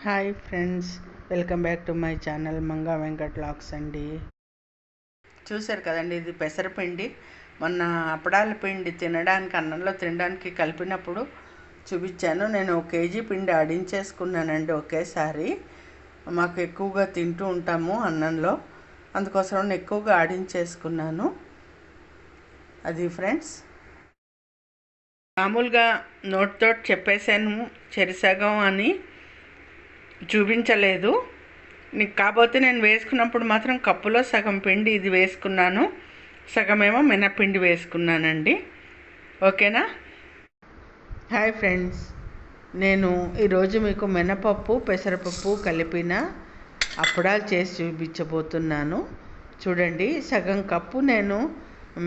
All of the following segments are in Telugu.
Hi friends, welcome back to my channel Manga Venkat vlogs అండి. చూశారు కదండి, ఇది పెసరపిండి. మొన్న అప్పడాల పిండి తినడానికి, అన్నంలో తినడానికి కలిపినప్పుడు చూపించాను. నేను 1 కేజీ పిండి ఆడించేసుకున్నానండి ఒకేసారి. మాకు ఎక్కువగా తింటూ ఉంటాము అన్నంలో, అందుకోసం ఎక్కువగా ఆడించేసుకున్నాను. అది ఫ్రెండ్స్, మామూలుగా నోటితో చెప్పేశాను చెరిసగం అని, చూపించలేదు నీకు. కాకపోతే నేను వేసుకున్నప్పుడు మాత్రం కప్పులో సగం పిండి ఇది వేసుకున్నాను, సగమేమో మినప్పిండి వేసుకున్నానండి. ఓకేనా? హాయ్ ఫ్రెండ్స్, నేను ఈరోజు మీకు మినపప్పు పెసరపప్పు కలిపిన అప్పడాలు చేసి చూపించబోతున్నాను. చూడండి, సగం కప్పు నేను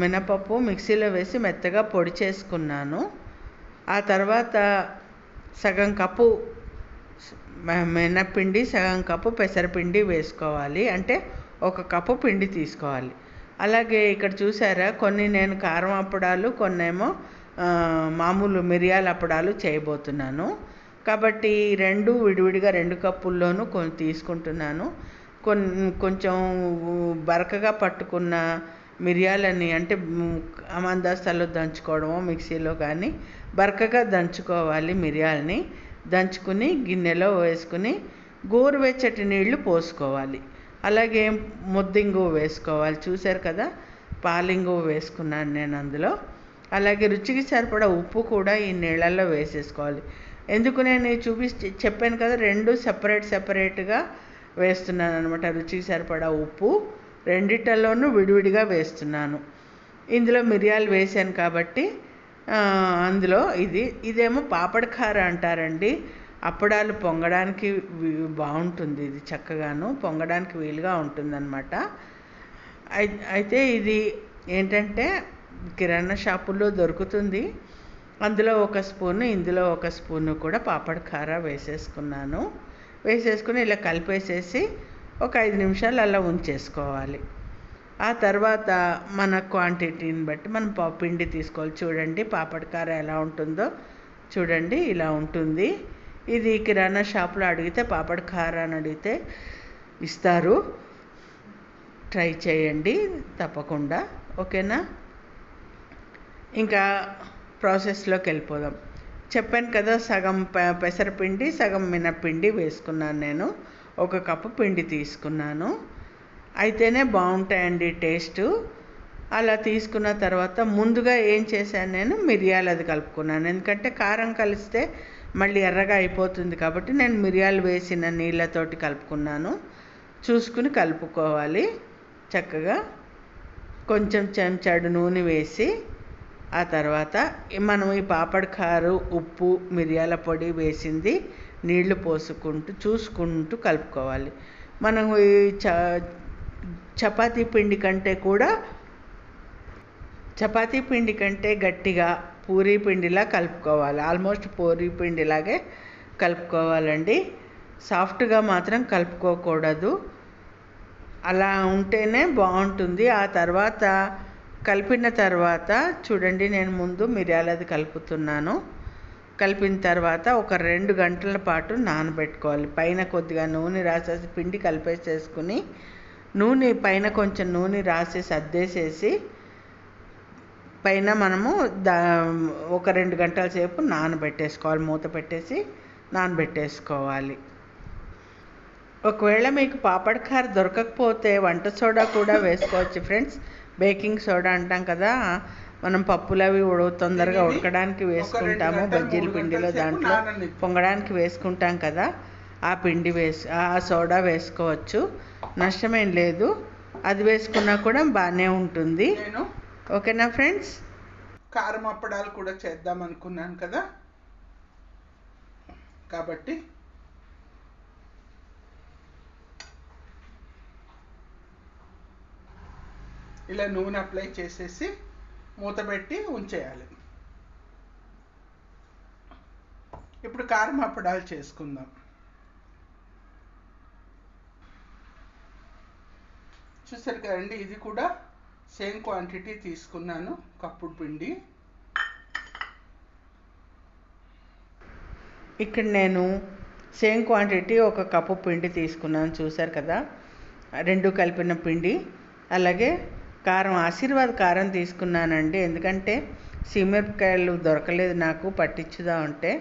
మినపప్పు మిక్సీలో వేసి మెత్తగా పొడి చేసుకున్నాను. ఆ తర్వాత సగం కప్పు మినప్పిండి, సగం కప్పు పెసరపిండి వేసుకోవాలి. అంటే 1 కప్పు పిండి తీసుకోవాలి. అలాగే ఇక్కడ చూసారా, కొన్ని నేను కారం అప్పడాలు, కొన్నేమో మామూలు మిరియాల అప్పడాలు చేయబోతున్నాను. కాబట్టి 2 విడివిడిగా 2 కప్పుల్లోనూ కొన్ని తీసుకుంటున్నాను. కొంచెం బరకగా పట్టుకున్న మిరియాలని, అంటే అమందాస్తాలో దంచుకోవడమో మిక్సీలో కానీ బరకగా దంచుకోవాలి. మిరియాలని దంచుకుని గిన్నెలో వేసుకుని గోరువెచ్చటి నీళ్లు పోసుకోవాలి. అలాగే ముద్దింగు వేసుకోవాలి. చూశారు కదా, పాలింగు వేసుకున్నాను నేను అందులో. అలాగే రుచికి సరిపడా ఉప్పు కూడా ఈ నీళ్ళల్లో వేసేసుకోవాలి. ఎందుకు నేను చెప్పాను కదా, 2 సెపరేట్గా వేస్తున్నాను అనమాట. రుచికి సరిపడా ఉప్పు రెండిటల్లోనూ విడివిడిగా వేస్తున్నాను. ఇందులో మిరియాలు వేసాను కాబట్టి అందులో ఇదేమో పాపడ్ కార అంటారండి. అప్పడాలు పొంగడానికి బాగుంటుంది. ఇది చక్కగాను పొంగడానికి వీలుగా ఉంటుందన్నమాట. అయితే ఇది ఏంటంటే కిరాణా షాపుల్లో దొరుకుతుంది. అందులో 1 స్పూను, ఇందులో 1 స్పూను కూడా పాపడ్ కార వేసేసుకున్నాను. వేసేసుకుని ఇలా కలిపేసేసి ఒక 5 నిమిషాలు అలా ఉంచేసుకోవాలి. ఆ తర్వాత మన క్వాంటిటీని బట్టి మనం పిండి తీసుకోవాలి. చూడండి పాపడ్ కార ఎలా ఉంటుందో చూడండి, ఇలా ఉంటుంది. ఇది కిరాణా షాప్లో అడిగితే పాపడ్ కార అని అడిగితే ఇస్తారు. ట్రై చేయండి తప్పకుండా. ఓకేనా? ఇంకా ప్రాసెస్లోకి వెళ్ళిపోదాం. చెప్పాను కదా, సగం పెసరపిండి, సగం మినప్పిండి వేసుకున్నాను నేను. 1 కప్పు పిండి తీసుకున్నాను. అయితేనే బాగుంటాయండి టేస్టు. అలా తీసుకున్న తర్వాత ముందుగా ఏం చేశాను, నేను మిరియాలు కలుపుకున్నాను. ఎందుకంటే కారం కలిస్తే మళ్ళీ ఎర్రగా అయిపోతుంది కాబట్టి నేను మిరియాలు వేసిన నీళ్ళతోటి కలుపుకున్నాను. చూసుకుని కలుపుకోవాలి చక్కగా. కొంచెం చెంచాడు నూనె వేసి, ఆ తర్వాత మనం ఈ పాపడ్ కారు, ఉప్పు, మిరియాల పొడి వేసింది నీళ్లు పోసుకుంటూ చూసుకుంటూ కలుపుకోవాలి. మనం ఈ చపాతీ పిండి కంటే గట్టిగా పూరీ పిండిలా కలుపుకోవాలి. ఆల్మోస్ట్ పూరీ పిండిలాగే కలుపుకోవాలండి. సాఫ్ట్గా మాత్రం కలుపుకోకూడదు. అలా ఉంటేనే బాగుంటుంది. ఆ తర్వాత కలిపిన తర్వాత చూడండి, నేను ముందు మిరియాలది కలుపుతున్నాను. కలిపిన తర్వాత ఒక 2 గంటల పాటు నానబెట్టుకోవాలి. పైన కొద్దిగా నూనె రాసేసి పిండి కలిపేసేసుకుని పైన కొంచెం నూనె రాసేసి అద్దేసేసి పైన మనము ఒక 2 గంటల సేపు నానబెట్టేసుకోవాలి. మూత పెట్టేసి నానబెట్టేసుకోవాలి. ఒకవేళ మీకు పాపడ్ కార దొరకకపోతే వంట సోడా కూడా వేసుకోవచ్చు ఫ్రెండ్స్. బేకింగ్ సోడా అంటాం కదా, మనం పప్పులు అవి తొందరగా ఉడకడానికి వేసుకుంటాము. బజ్జీల పిండిలో దాంట్లో పొంగడానికి వేసుకుంటాం కదా, ఆ సోడా వేసుకోవచ్చు. నష్టమేం లేదు. అది వేసుకున్నా కూడా బాగానే ఉంటుంది. ఓకేనా ఫ్రెండ్స్? కారం అప్పడాలు కూడా చేద్దాం అనుకున్నాను కదా, కాబట్టి ఇలా నూనె అప్లై చేసేసి మూత పెట్టి ఉంచేయాలి. ఇప్పుడు కారం అప్పడాలు చేసుకుందాం. చూసారు కదండి, ఇది కూడా సేమ్ క్వాంటిటీ తీసుకున్నాను, కప్పుడు పిండి. ఇక్కడ నేను సేమ్ క్వాంటిటీ ఒక కప్పు పిండి తీసుకున్నాను, చూసారు కదా, 2 కలిపిన పిండి. అలాగే కారం, ఆశీర్వాద్ కారం తీసుకున్నానండి, ఎందుకంటే సీమిరపకాయలు దొరకలేదు నాకు పట్టించుదా ఉంటే,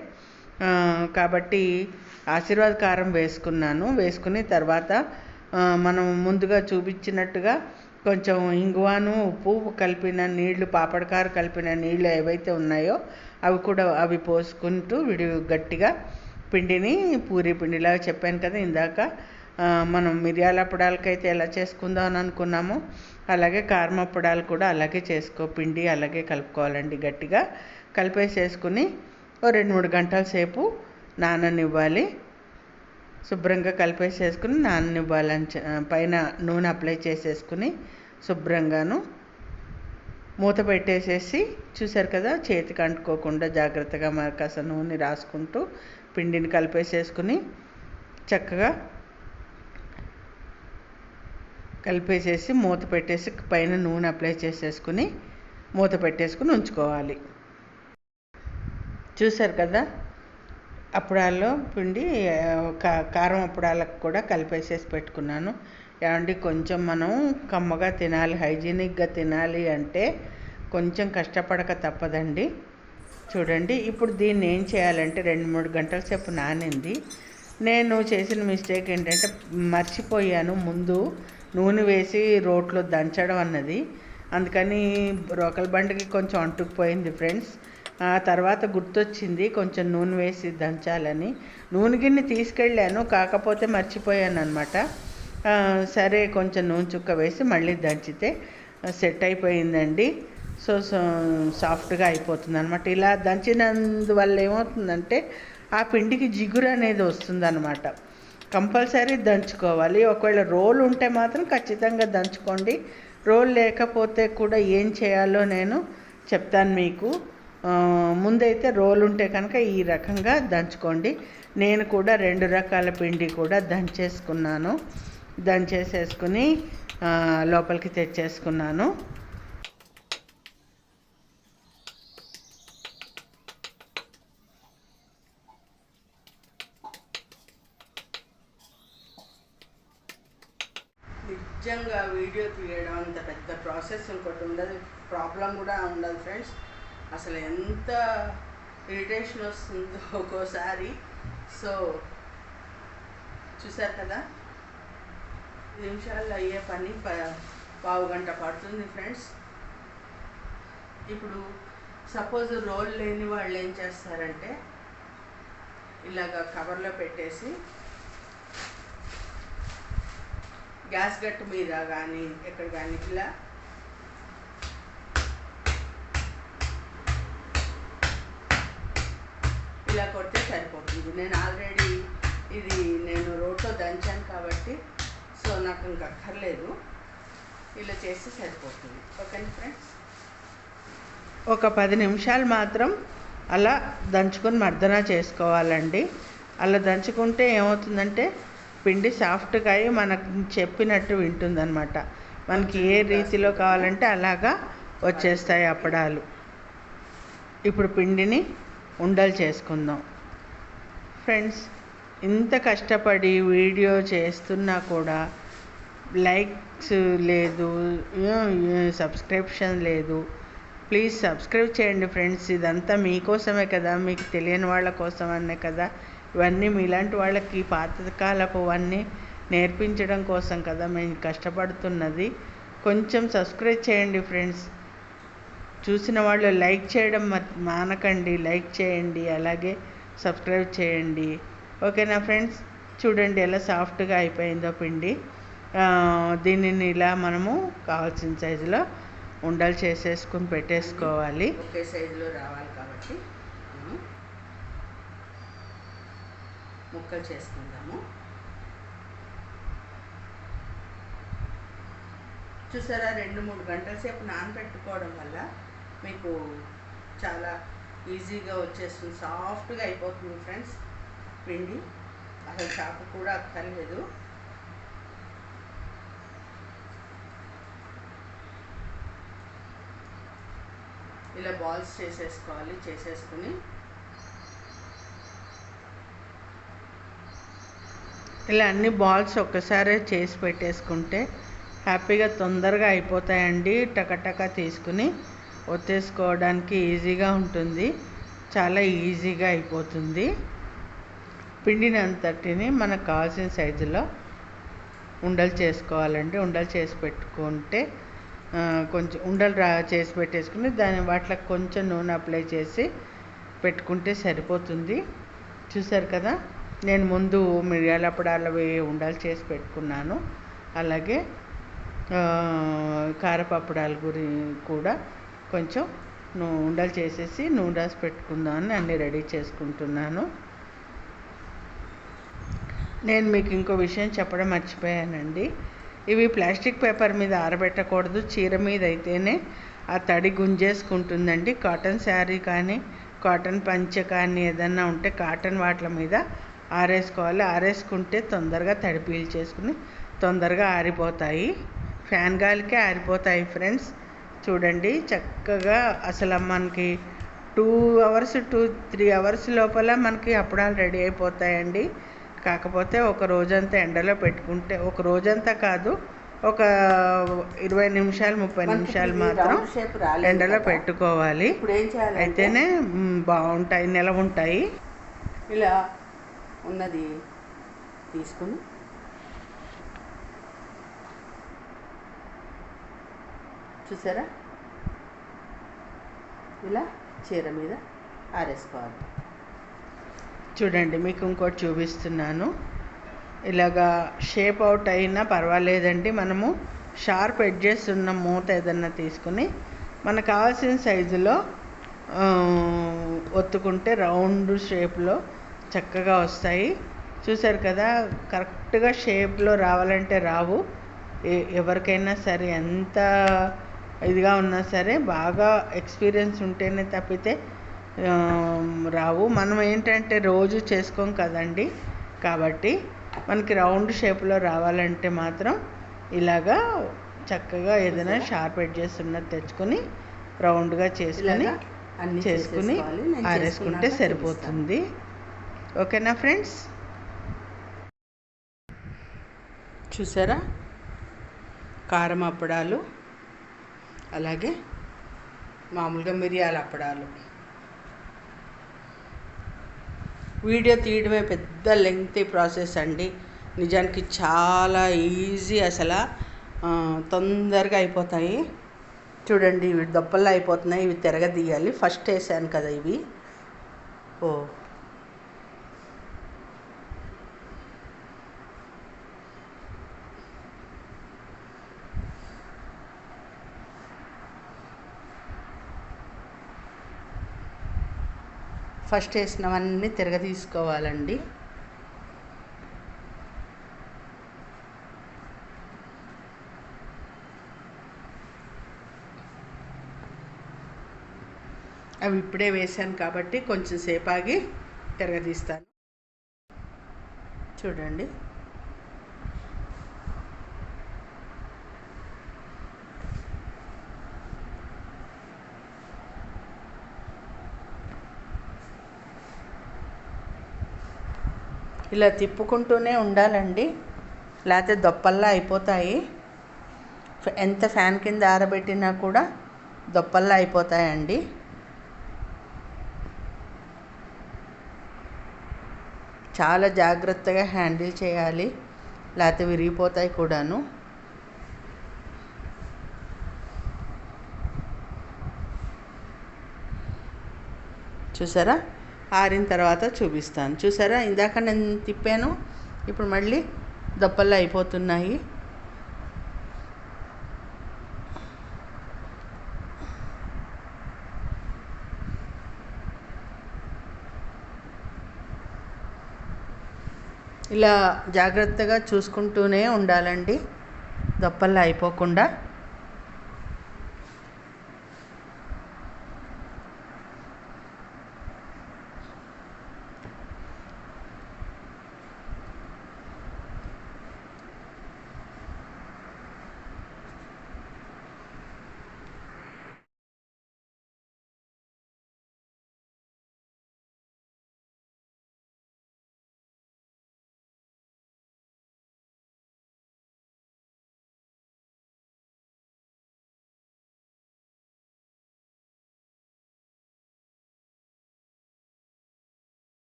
కాబట్టి ఆశీర్వాద్ కారం వేసుకున్నాను. వేసుకుని తర్వాత మనం ముందుగా చూపించినట్టుగా కొంచెం ఇంగువాను, ఉప్పు కలిపిన నీళ్లు, పాపడకారు కలిపిన నీళ్ళు ఏవైతే ఉన్నాయో అవి పోసుకుంటూ గట్టిగా పిండిని పూరీ పిండిలాగా చెప్పాను కదా ఇందాక. మనం మిరియాల అప్పడాలకైతే ఎలా చేసుకుందాం అని అనుకున్నామో అలాగే కారం అప్పడాలు కూడా అలాగే పిండి అలాగే కలుపుకోవాలండి. గట్టిగా కలిపేసేసుకుని ఓ 2-3 గంటల సేపు నాననివ్వాలి. శుభ్రంగా కలిపేసేసుకుని నాననివ్వాలని పైన నూనె అప్లై చేసేసుకుని శుభ్రంగాను మూత పెట్టేసేసి, చూసారు కదా, చేతికి అంటుకోకుండా జాగ్రత్తగా మరి కాస్త నూనె రాసుకుంటూ పిండిని కలిపేసేసుకుని చక్కగా కలిపేసేసి మూత పెట్టేసి పైన నూనె అప్లై చేసేసుకుని మూత పెట్టేసుకుని ఉంచుకోవాలి. చూసారు కదా, అప్పడాల్లో పిండి కారం అప్పడాలకు కూడా కలిపేసేసి పెట్టుకున్నాను. ఏమండి, కొంచెం మనం కమ్మగా తినాలి, హైజీనిక్గా తినాలి అంటే కొంచెం కష్టపడక తప్పదండి. చూడండి, ఇప్పుడు దీన్ని ఏం చేయాలంటే 2-3 గంటల సేపు నానింది. నేను చేసిన మిస్టేక్ ఏంటంటే మర్చిపోయాను ముందు నూనె వేసి రోట్లో దంచడం అన్నది. అందుకని రోకల బండికి కొంచెం అంటుకుపోయింది ఫ్రెండ్స్. ఆ తర్వాత గుర్తొచ్చింది కొంచెం నూనె వేసి దంచాలని. నూనె గిన్నె తీసుకెళ్ళాను, కాకపోతే మర్చిపోయాను అనమాట. సరే, కొంచెం నూనె చుక్క వేసి మళ్ళీ దంచితే సెట్ అయిపోయిందండి. సో సాఫ్ట్గా అయిపోతుంది అనమాట. ఇలా దంచినందువల్ల ఏమవుతుందంటే ఆ పిండికి జిగురు అనేది వస్తుందన్నమాట. కంపల్సరీ దంచుకోవాలి. ఒకవేళ రోల్ ఉంటే మాత్రం ఖచ్చితంగా దంచుకోండి. రోల్ లేకపోతే కూడా ఏం చేయాలో నేను చెప్తాను మీకు. ముందైతే రోల్ ఉంటే కనుక ఈ రకంగా దంచుకోండి. నేను కూడా 2 రకాల పిండి కూడా దంచేసుకున్నాను. దంచేసేసుకుని లోపలికి తెచ్చేసుకున్నాను. నిజంగా వీడియో తీయడం అంత పెద్ద ప్రాసెస్ ఇంకోటి ఉండదు, ప్రాబ్లం కూడా ఉండదు ఫ్రెండ్స్. అసలు ఎంత ఇరిటేషన్ వస్తుందో ఒక్కోసారి. సో చూసారు కదా, నిమిషాల్లో అయ్యే పని పావు గంట పడుతుంది ఫ్రెండ్స్. ఇప్పుడు సపోజ్ రోల్ లేని వాళ్ళు ఏం చేస్తారంటే ఇలాగ కవర్లో పెట్టేసి గ్యాస్ గట్టు మీద కానీ ఎక్కడ కానీ ఇలా కొడితే సరిపోతుంది. నేను ఆల్రెడీ నేను రోట్లో దంచాను కాబట్టి సో నాకు ఇంక అక్కర్లేదు, ఇలా చేస్తే సరిపోతుంది. ఓకేనా ఫ్రెండ్స్, ఒక 10 నిమిషాలు మాత్రం అలా దంచుకొని మర్దన చేసుకోవాలండి. అలా దంచుకుంటే ఏమవుతుందంటే పిండి సాఫ్ట్గా అయ్యి మనకు చెప్పినట్టు వింటుందన్నమాట. మనకి ఏ రీతిలో కావాలంటే అలాగా వచ్చేస్తాయి అప్పడాలు. ఇప్పుడు పిండిని ఉండలు చేసుకుందాం ఫ్రెండ్స్. ఇంత కష్టపడి వీడియో చేస్తున్నా కూడా లైక్స్ లేదు, సబ్స్క్రిప్షన్ లేదు. ప్లీజ్ సబ్స్క్రైబ్ చేయండి ఫ్రెండ్స్. ఇదంతా మీకోసమే కదా, మీకు తెలియని వాళ్ళ కోసమనే కదా ఇవన్నీ. మీలాంటి వాళ్ళకి పాతకాలపు అవన్నీ నేర్పించడం కోసం కదా మేము కష్టపడుతున్నది. కొంచెం సబ్స్క్రైబ్ చేయండి ఫ్రెండ్స్. చూసిన వాళ్ళు లైక్ చేయడం మానకండి, లైక్ చేయండి, అలాగే సబ్స్క్రైబ్ చేయండి. ఓకేనా ఫ్రెండ్స్, చూడండి ఎలా సాఫ్ట్గా అయిపోయిందో పిండి. దీనిని ఇలా మనము కావాల్సిన సైజులో ఉండలు చేసేసుకుని పెట్టేసుకోవాలి. ఒకే సైజులో రావాలి కాబట్టి ముక్కలు చేసుకుందాము. చూసారా, 2-3 గంటల సేపు నానబెట్టుకోవడం వల్ల మీకు చాలా ఈజీగా వచ్చేస్తుంది, సాఫ్ట్గా అయిపోతుంది ఫ్రెండ్స్ పిండి. అసలు చాకు కూడా అక్కర్లేదు. ఇలా బాల్స్ చేసేసుకోవాలి. చేసేసుకుని ఇలా అన్ని బాల్స్ ఒక్కసారే చేసి పెట్టేసుకుంటే హ్యాపీగా తొందరగా అయిపోతాయండి. టకటక తీసుకుని ఒత్తేసుకోవడానికి ఈజీగా ఉంటుంది, చాలా ఈజీగా అయిపోతుంది. పిండిని అంతటిని మనకు కావాల్సిన సైజులో ఉండలు చేసుకోవాలండి. ఉండలు చేసి పెట్టుకుంటే కొంచెం ఉండలు చేసి పెట్టేసుకుని వాటికి కొంచెం నూనె అప్లై చేసి పెట్టుకుంటే సరిపోతుంది. చూసారు కదా, నేను ముందు మిరియాల అప్పడాలవి ఉండలు చేసి పెట్టుకున్నాను. అలాగే కారపప్పడాల కూడా కొంచెం ఉండలు చేసేసి నూనె రాసి పెట్టుకుందామని అన్నీ రెడీ చేసుకుంటున్నాను. నేను మీకు ఇంకో విషయం చెప్పడం మర్చిపోయానండి. ఇవి ప్లాస్టిక్ పేపర్ మీద ఆరబెట్టకూడదు. చీర మీద అయితేనే ఆ తడి గుంజేసుకుంటుందండి. కాటన్ శారీ కానీ కాటన్ పంచె కానీ ఏదన్నా ఉంటే కాటన్ వాటిల మీద ఆరేసుకోవాలి. ఆరేసుకుంటే తొందరగా తడి పీల్చేసుకుని తొందరగా ఆరిపోతాయి. Fan గాలికే ఆరిపోతాయి friends. చూడండి చక్కగా అసలు మనకి 2 అవర్స్ 3 అవర్స్ లోపల మనకి అప్పడాలు రెడీ అయిపోతాయండి. కాకపోతే ఒక రోజంతా ఎండలో పెట్టుకుంటే, ఒక రోజంతా కాదు, ఒక 20 నిమిషాలు 30 నిమిషాలు మాత్రం ఎండలో పెట్టుకోవాలి. అయితేనే బాగుంటాయి, నిలవ ఉంటాయి. ఇలా ఉన్నది తీసుకుని చూసారా, ఇలా చీర మీద ఆరేసుకోవాలి. చూడండి మీకు ఇంకోటి చూపిస్తున్నాను. ఇలాగా షేప్ అవుట్ అయినా పర్వాలేదండి. మనము షార్ప్ ఎడ్జెస్ ఉన్న మూత ఏదన్నా తీసుకుని మనకు కావాల్సిన సైజులో ఒత్తుకుంటే రౌండ్ షేప్లో చక్కగా వస్తాయి. చూసారు కదా, కరెక్ట్గా షేప్లో రావాలంటే రావు. ఎవరికైనా సరే ఎంత ఇదిగా ఉన్నా సరే బాగా ఎక్స్పీరియన్స్ ఉంటేనే తప్పితే రావు. మనం ఏంటంటే రోజు చేసుకోం కదండి, కాబట్టి మనకి రౌండ్ షేప్లో రావాలంటే మాత్రం ఇలాగా చక్కగా ఏదైనా షార్ప్ ఎడ్జెస్ ఉన్నది తెచ్చుకొని రౌండ్గా చేసుకుని ఆరేసుకుంటే సరిపోతుంది. ఓకేనా ఫ్రెండ్స్? చూసారా, కారం అప్పడాలు, అలాగే మామూలుగా మిరియాల అప్పడాలు. వీడియో తీయడమే పెద్ద లెంగ్తీ ప్రాసెస్ అండి. నిజానికి చాలా ఈజీ, అసలు తొందరగా అయిపోతాయి. చూడండి ఇవి దొప్పల్లో అయిపోతున్నాయి. ఇవి తిరగదీయాలి. ఫస్ట్ వేసాను కదా ఇవి. ఫస్ట్ వేసినవన్నీ తిరగదీసుకోవాలండి. అవి ఇప్పుడే వేసాను కాబట్టి కొంచెం సేపు ఆగి తిరగదీస్తాను. చూడండి, ఇలా తిప్పుకుంటూనే ఉండాలండి, లేకపోతే దొప్పల్లా అయిపోతాయి. ఎంత ఫ్యాన్ కింద ఆరబెట్టినా కూడా దొప్పల్లా అయిపోతాయండి. చాలా జాగ్రత్తగా హ్యాండిల్ చేయాలి, లేకపోతే విరిగిపోతాయి కూడాను. చూసారా, ఆరిన తర్వాత చూపిస్తాను. చూసారా, ఇందాక నేను తిప్పాను, ఇప్పుడు మళ్ళీ దొప్పల్లో అయిపోతున్నాయి. ఇలా జాగ్రత్తగా చూసుకుంటూనే ఉండాలండి, దొప్పల్లో అయిపోకుండా.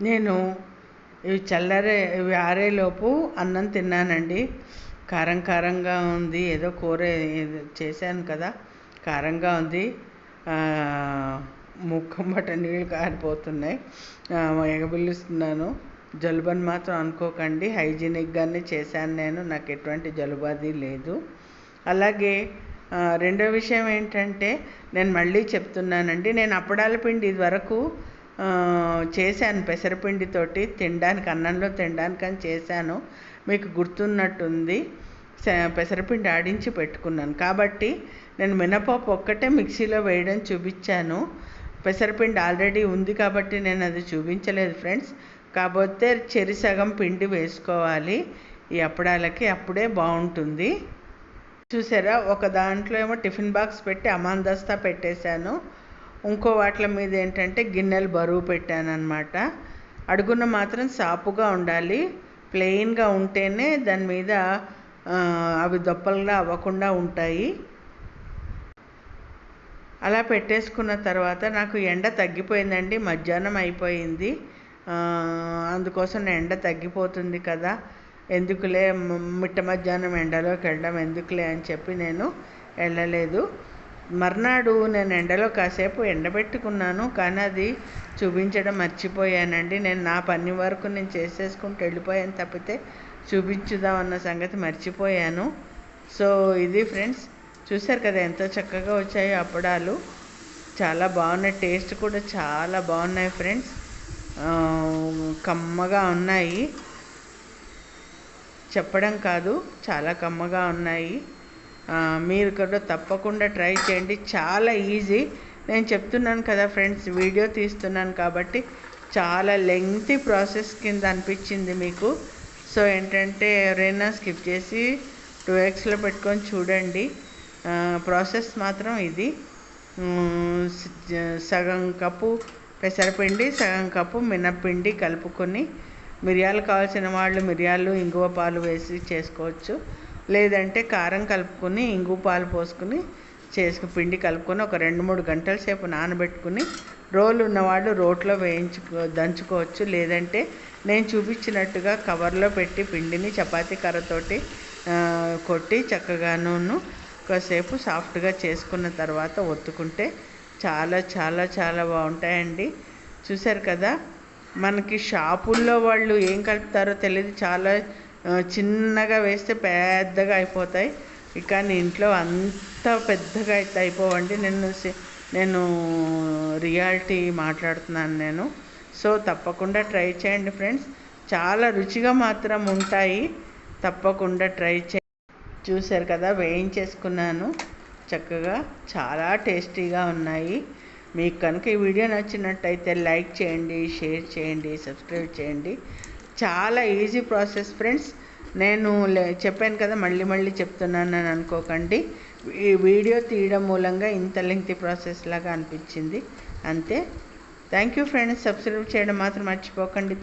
నేను ఇవి ఆరేలోపు అన్నం తిన్నానండి. కారం కారంగా ఉంది, ఏదో కూర ఏదో చేశాను కదా, కారంగా ఉంది. ముక్కమ్మట నీళ్ళు కారిపోతున్నాయి. ఎగబిల్లుస్తున్నాను. జలుబని మాత్రం అనుకోకండి, హైజీనిక్గానే చేశాను నేను, నాకు ఎటువంటి జలుబు అది లేదు. అలాగే రెండో విషయం ఏంటంటే, నేను మళ్ళీ చెప్తున్నానండి, నేను అప్పడాల పిండి ఇదివరకు చేశాను పెసరపిండితోటి తినడానికి, అన్నంలో తినడానికని చేశాను. మీకు గుర్తున్నట్టుంది. పెసరపిండి ఆడించి పెట్టుకున్నాను కాబట్టి నేను మినపప్పు ఒక్కటే మిక్సీలో వేయడం చూపించాను. పెసరపిండి ఆల్రెడీ ఉంది కాబట్టి నేను అది చూపించలేదు ఫ్రెండ్స్. కాకపోతే సగం పిండి వేసుకోవాలి ఈ అప్పడాలకి, అప్పుడే బాగుంటుంది. చూసారా, ఒక దాంట్లో ఏమో టిఫిన్ బాక్స్ పెట్టి అమాందస్తా పెట్టేశాను. ఇంకో వాటిల మీద ఏంటంటే గిన్నెలు బరువు పెట్టాను అనమాట. అడుగున మాత్రం సాపుగా ఉండాలి, ప్లెయిన్గా ఉంటేనే దాని మీద అవి దొప్పలుగా అవ్వకుండా ఉంటాయి. అలా పెట్టేసుకున్న తర్వాత నాకు ఎండ తగ్గిపోయిందండి, మధ్యాహ్నం అయిపోయింది. అందుకోసం ఎండ తగ్గిపోతుంది కదా, ఎందుకులే మిట్ట మధ్యాహ్నం ఎండలోకి వెళ్ళడం ఎందుకులే అని చెప్పి నేను వెళ్ళలేదు. మర్నాడు నేను ఎండలో కాసేపు ఎండబెట్టుకున్నాను, కానీ అది చూపించడం మర్చిపోయానండి. నేను నా పని వరకు నేను చేసేసుకుంటూ వెళ్ళిపోయాను తప్పితే చూపించుదామన్న సంగతి మర్చిపోయాను. సో ఇది ఫ్రెండ్స్, చూశారు కదా ఎంతో చక్కగా వచ్చాయో అప్పడాలు. చాలా బాగున్నాయి, టేస్ట్ కూడా చాలా బాగున్నాయి ఫ్రెండ్స్. కమ్మగా ఉన్నాయి, చెప్పడం కాదు, చాలా కమ్మగా ఉన్నాయి. మీరు కూడా తప్పకుండా ట్రై చేయండి, చాలా ఈజీ. నేను చెప్తున్నాను కదా ఫ్రెండ్స్, వీడియో తీస్తున్నాను కాబట్టి చాలా లెంగ్తీ ప్రాసెస్ కింద అనిపించింది మీకు. సో ఏంటంటే ఎవరైనా స్కిప్ చేసి 2xలో పెట్టుకొని చూడండి. ప్రాసెస్ మాత్రం ఇది. సగం కప్పు పెసరపిండి, సగం కప్పు మినప్పిండి కలుపుకొని, మిరియాలు కావాల్సిన వాళ్ళు మిరియాలు ఇంగువ పాలు వేసి చేసుకోవచ్చు, లేదంటే కారం కలుపుకొని ఇంగువ పాలు పోసుకుని పిండి కలుపుకొని ఒక 2-3 గంటల సేపు నానబెట్టుకుని, రోలు ఉన్నవాళ్ళు రోట్లో దంచుకోవచ్చు, లేదంటే నేను చూపించినట్టుగా కవర్లో పెట్టి పిండిని చపాతీ కర్రతోటి కొట్టి చక్కగాను కాసేపు సాఫ్ట్గా చేసుకున్న తర్వాత ఒత్తుకుంటే చాలా చాలా చాలా బాగుంటాయండి. చూశారు కదా, మనకి షాపుల్లో వాళ్ళు ఏం కలుపుతారో తెలియదు, చాలా చిన్నగా వేస్తే పెద్దగా అయిపోతాయి, కానీ ఇంట్లో అంత పెద్దగా అయితే అయిపోవండి. నేను రియాలిటీ మాట్లాడుతున్నాను నేను. సో తప్పకుండా ట్రై చేయండి ఫ్రెండ్స్, చాలా రుచిగా మాత్రం ఉంటాయి, తప్పకుండా ట్రై చేయండి. చూశారు కదా, వేయించేసుకున్నాను చక్కగా, చాలా టేస్టీగా ఉన్నాయి. మీకు కనుక ఈ వీడియో నచ్చినట్టయితే లైక్ చేయండి, షేర్ చేయండి, సబ్స్క్రైబ్ చేయండి. చాలా ఈజీ ప్రాసెస్ ఫ్రెండ్స్. నేను చెప్పాను కదా, మళ్ళీ చెప్తున్నాను అని అనుకోకండి. ఈ వీడియో తీయడం మూలంగా ఇంత లెంగ్తీ ప్రాసెస్ లాగా అనిపించింది అంతే. థ్యాంక్ యూ ఫ్రెండ్స్, సబ్స్క్రైబ్ చేయడం మాత్రం మర్చిపోకండి.